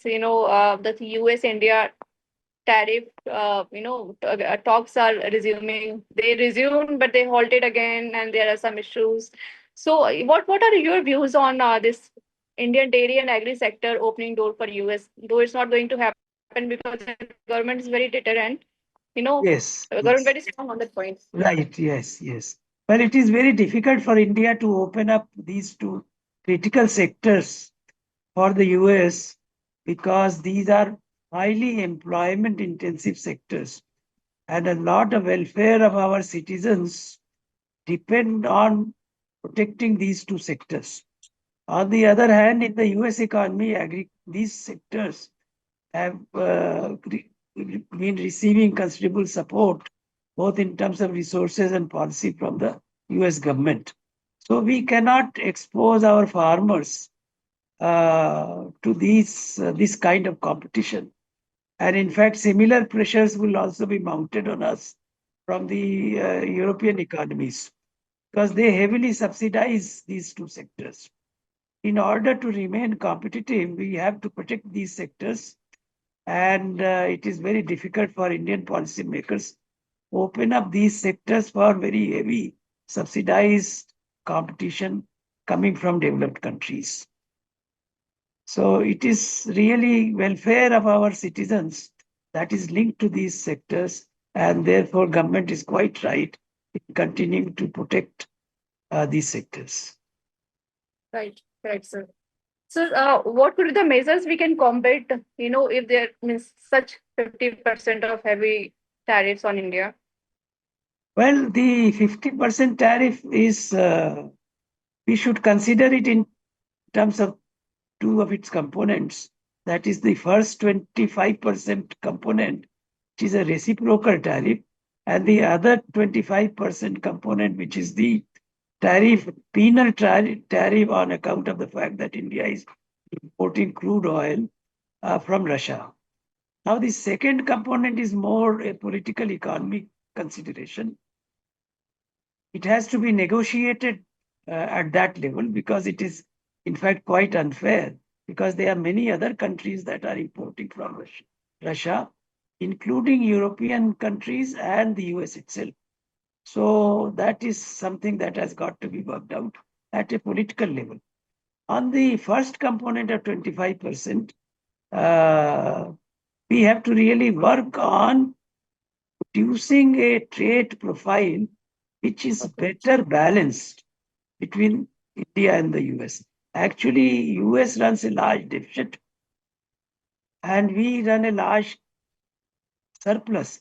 the US-India tariff, talks are resuming. They resumed, but they halted again, and there are some issues. So, what are your views on this Indian dairy and agri sector opening door for US? Though it's not going to happen because the government is very deterrent. Government Yes, very strong yes. on that point. Right, yes, yes. Well, it is very difficult for India to open up these two critical sectors for the US because these are highly employment intensive sectors and a lot of welfare of our citizens depend on protecting these two sectors. On the other hand, in the US economy, these sectors have been receiving considerable support, both in terms of resources and policy from the US government. So we cannot expose our farmers to this kind of competition. And in fact, similar pressures will also be mounted on us from the European economies because they heavily subsidize these two sectors. In order to remain competitive, we have to protect these sectors, and it is very difficult for Indian policymakers open up these sectors for very heavy subsidized competition coming from developed countries. So it is really welfare of our citizens that is linked to these sectors, and therefore government is quite right in continuing to protect these sectors. Right, correct, sir. So, what could be the measures we can combat, if there means such 50% of heavy tariffs on India? Well, the 50% tariff is, we should consider it in terms of two of its components. That is the first 25% component, which is a reciprocal tariff, and the other 25% component, which is the penal tariff on account of the fact that India is importing crude oil from Russia. Now, the second component is more a political economic consideration. It has to be negotiated at that level because it is, in fact, quite unfair because there are many other countries that are importing from Russia, including European countries and the US itself. So that is something that has got to be worked out at a political level. On the first component of 25%, we have to really work on producing a trade profile which is Okay. better balanced between India and the US. Actually, US runs a large deficit and we run a large surplus,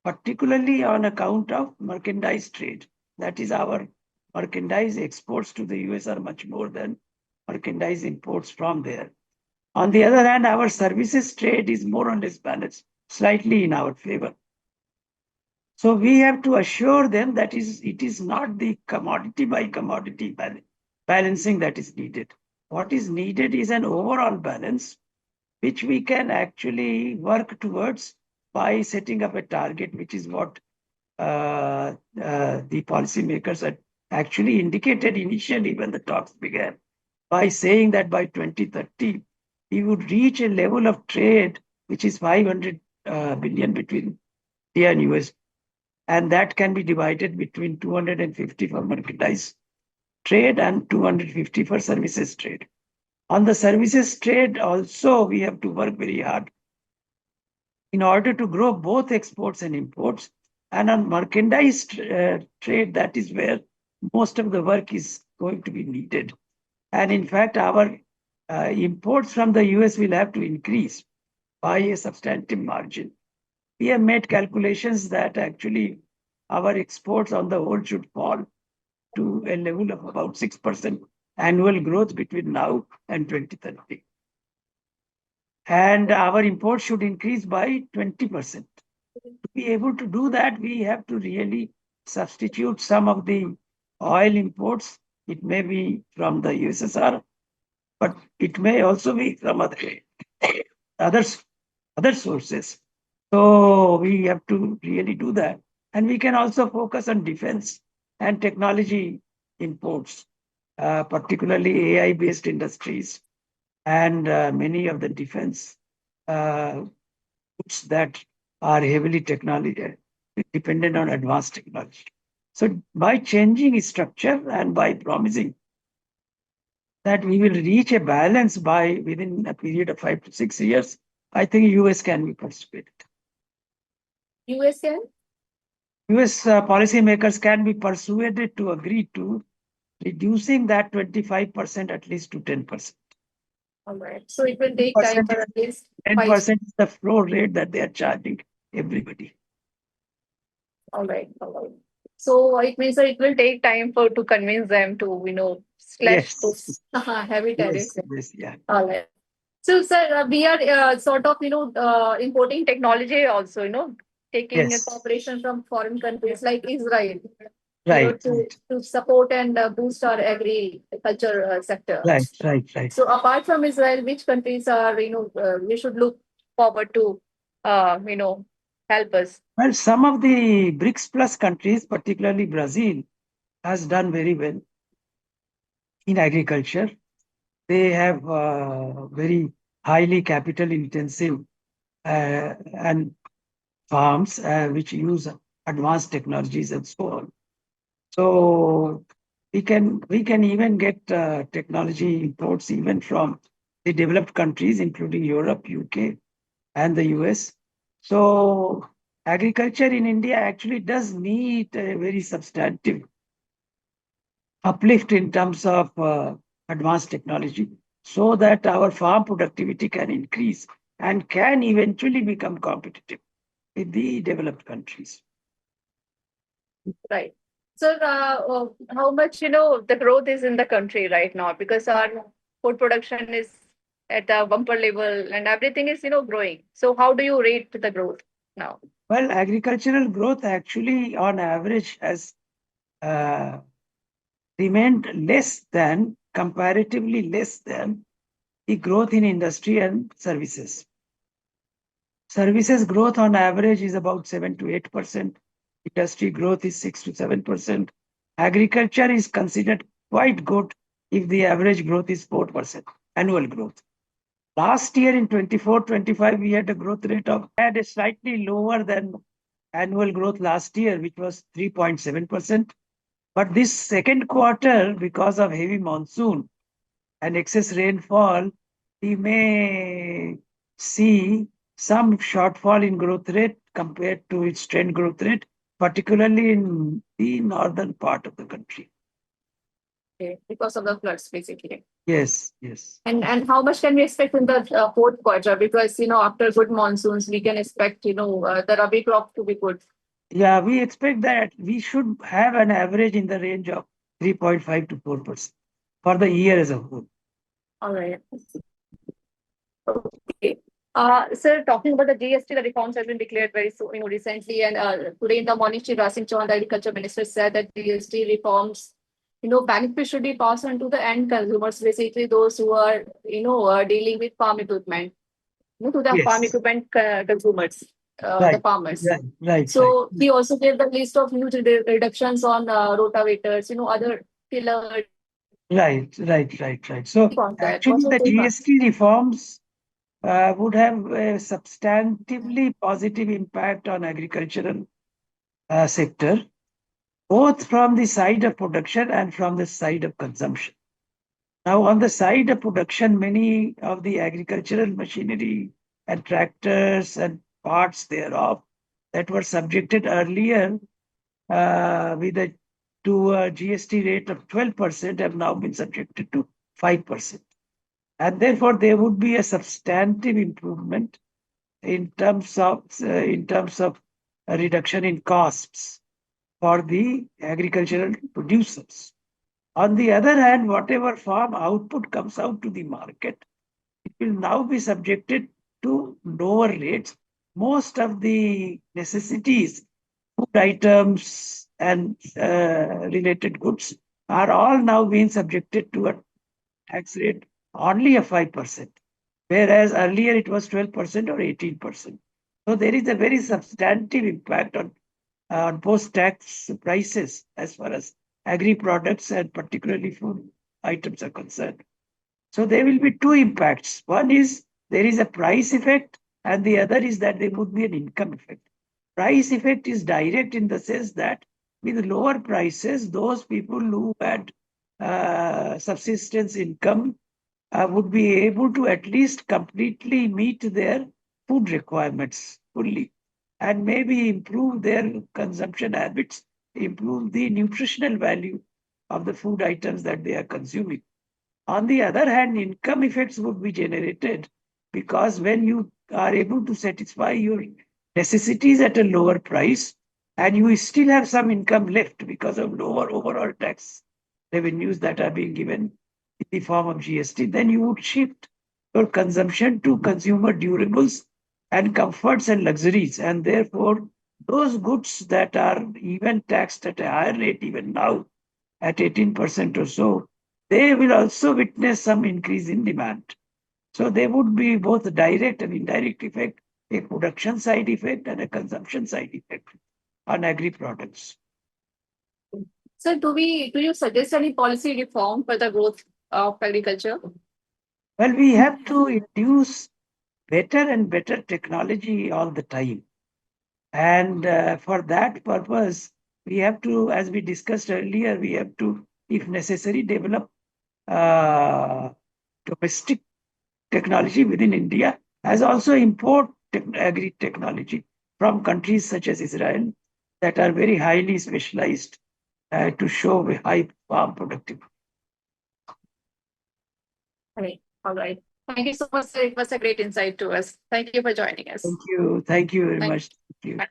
particularly on account of merchandise trade. That is, our merchandise exports to the US are much more than merchandise imports from there. On the other hand, our services trade is more or less balanced, slightly in our favor. So we have to assure them that it is not the commodity by commodity balancing that is needed. What is needed is an overall balance, which we can actually work towards by setting up a target, which is what the policymakers had actually indicated initially when the talks began, by saying that by 2030, we would reach a level of trade which is 500 billion between India and US, and that can be divided between 250 for merchandise trade and 250 for services trade. On the services trade also, we have to work very hard in order to grow both exports and imports. And on merchandise trade, that is where most of the work is going to be needed. And in fact, our imports from the US will have to increase by a substantive margin. We have made calculations that actually our exports on the whole should fall to a level of about 6% annual growth between now and 2030. And our imports should increase by 20%. To be able to do that, we have to really substitute some of the oil imports. It may be from the USSR, but it may also be from others, other sources. So we have to really do that. And we can also focus on defense and technology imports, particularly AI-based industries and many of the defense uh, goods that are heavily technology dependent on advanced technology. So by changing its structure and by promising that we will reach a balance by within a period of 5 to 6 years, I think US can be persuaded. US can? US policymakers can be persuaded to agree to reducing that 25% at least to 10%. All right. So it will take time 10% for is, at least 5. 10% is the floor rate that they are charging everybody. All right. All right. So it means that it will take time for to convince them to, slash Yes, those heavy tariffs. yes, yeah, All right. So, sir, we are sort of, importing technology also, taking a yes, cooperation from foreign countries like Israel, right, to support and boost our agriculture sector. right. So, apart from Israel, which countries are, we should look forward to, help us? Well, some of the BRICS plus countries, particularly Brazil, has done very well in agriculture. They have very highly capital intensive and farms which use advanced technologies and so on. So we can even get technology imports even from the developed countries, including Europe, UK, and the US. So agriculture in India actually does need a very substantive uplift in terms of advanced technology so that our farm productivity can increase and can eventually become competitive with the developed countries. Right. So, how much, the growth is in the country right now, because our food production is at a bumper level and everything is, growing. So, how do you rate the growth now? Well, agricultural growth actually on average has uh, remained less than, comparatively less than the growth in industry and services. Services growth on average is about 7 to 8%. Industry growth is 6 to 7%. Agriculture is considered quite good if the average growth is 4% annual growth. Last year in 24-25, we had a growth rate of had a slightly lower than annual growth last year, which was 3.7%. But this second quarter, because of heavy monsoon and excess rainfall, we may see some shortfall in growth rate compared to its trend growth rate, particularly in the northern part of the country. Okay, because of the floods, basically. Yes. And how much can we expect in the fourth quarter? Because, after good monsoons, we can expect, the Rabi crop to be good. Yeah, we expect that we should have an average in the range of 3.5 to 4% for the year as a whole. All right. Okay. Sir, talking about the GST, the reforms have been declared very so, recently. And today in the morning, Shri Rasing Chauhan, the agriculture minister, said that GST reforms, benefits should be passed on to the end consumers, basically those who are, dealing with farm equipment, to the farm Yes, equipment consumers, the right, farmers. right. So he also gave the list of huge reductions on rotavators, other tillers. Right. So On that, what's actually, your the take on? GST reforms would have a substantively positive impact on agricultural sector, both from the side of production and from the side of consumption. Now, on the side of production, many of the agricultural machinery and tractors and parts thereof that were subjected earlier with a to a GST rate of 12% have now been subjected to 5%. And therefore, there would be a substantive improvement in terms of a reduction in costs for the agricultural producers. On the other hand, whatever farm output comes out to the market, it will now be subjected to lower rates. Most of the necessities, food items and related goods are all now being subjected to a tax rate only of 5%, whereas earlier it was 12% or 18%. So there is a very substantive impact on post-tax prices as far as agri products and particularly food items are concerned. So there will be two impacts. One is There is a price effect, and the other is that there would be an income effect. Price effect is direct in the sense that with lower prices, those people who had subsistence income would be able to at least completely meet their food requirements fully and maybe improve their consumption habits, improve the nutritional value of the food items that they are consuming. On the other hand, income effects would be generated because when you are able to satisfy your necessities at a lower price and you still have some income left because of lower overall tax revenues that are being given in the form of GST, then you would shift your consumption to consumer durables and comforts and luxuries. And therefore, those goods that are even taxed at a higher rate, even now at 18% or so, they will also witness some increase in demand. So there would be both direct and indirect effect, a production side effect and a consumption side effect on agri products. So do you suggest any policy reform for the growth of agriculture? Well, we have to introduce better and better technology all the time. And for that purpose, we have to, as we discussed earlier, we have to, if necessary, develop domestic technology within India, as also import agri technology from countries such as Israel that are very highly specialized to show high farm productivity. Right. All right. Thank you so much, sir. It was a great insight to us. Thank you for joining us. Thank you. Thank you very Thank much. Thank you.